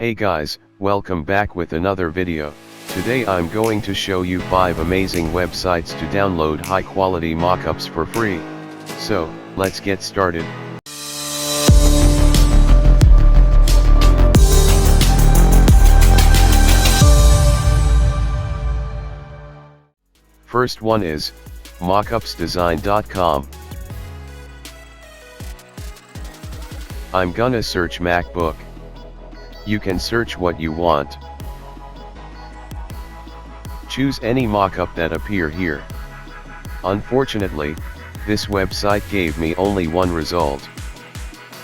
Hey guys, welcome back with another video. Today I'm going to show you 5 amazing websites to download high quality mockups for free. So, let's get started. First one is MockupsDesign.com. I'm gonna search MacBook. You can search what you want. Choose any mockup that appear here. Unfortunately, this website gave me only one result.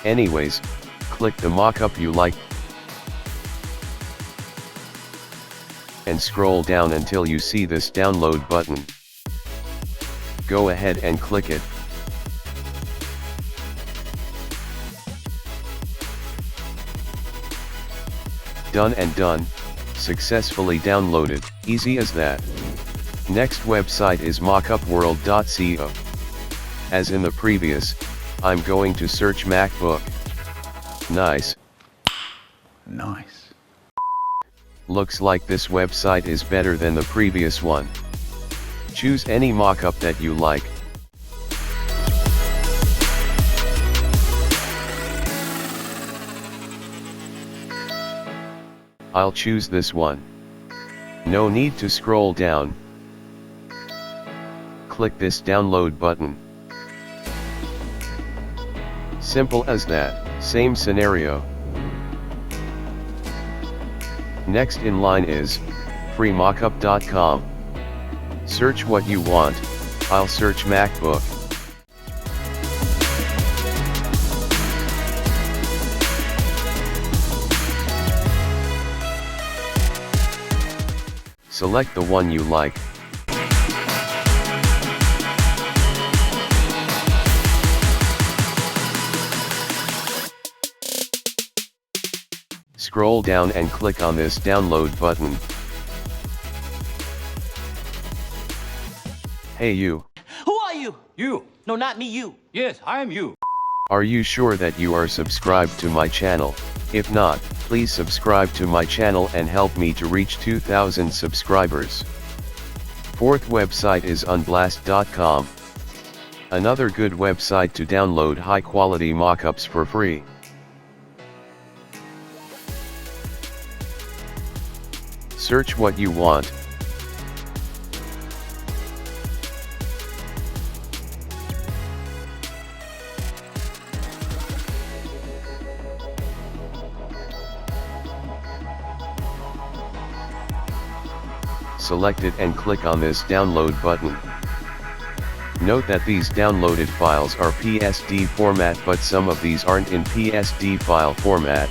Anyways, click the mockup you like and scroll down until you see this download button. Go ahead and click it. Done and done, successfully downloaded, easy as that. Next website is MockupWorld.co. As in the previous, I'm going to search MacBook. Nice. Looks like this website is better than the previous one. Choose any mockup that you like. I'll choose this one. No need to scroll down. Click this download button. Simple as that, same scenario. Next in line is freemockup.com. Search what you want. I'll search MacBook. Select the one you like. Scroll down and click on this download button. Hey you. Who are you? You. No, not me, you. Yes, I am you. Are you sure that you are subscribed to my channel? If not, please subscribe to my channel and help me to reach 2,000 subscribers. Fourth website is Unblast.com. Another good website to download high quality mockups for free. Search what you want. Select it and click on this download button. Note that these downloaded files are PSD format, but some of these aren't in PSD file format,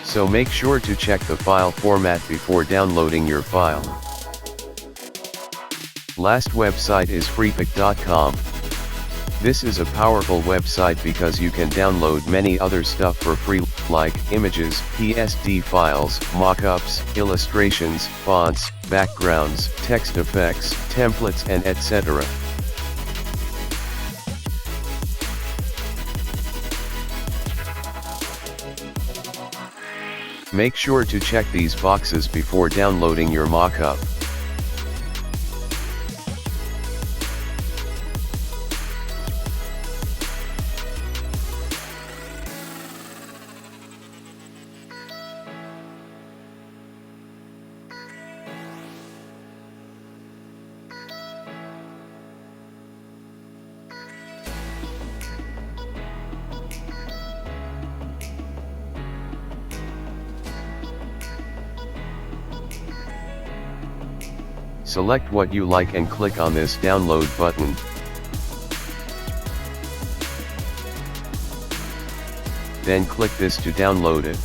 so make sure to check the file format before downloading your file. Last website is Freepik.com. This is a powerful website because you can download many other stuff for free, like images, PSD files, mockups, illustrations, fonts, backgrounds, text effects, templates and etc. Make sure to check these boxes before downloading your mockup. Select what you like and click on this download button. Then click this to download it.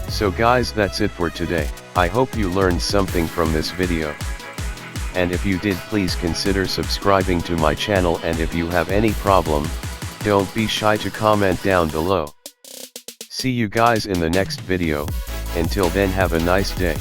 So guys, that's it for today. I hope you learned something from this video. And if you did, please consider subscribing to my channel, and if you have any problem, don't be shy to comment down below. See you guys in the next video. Until then, have a nice day.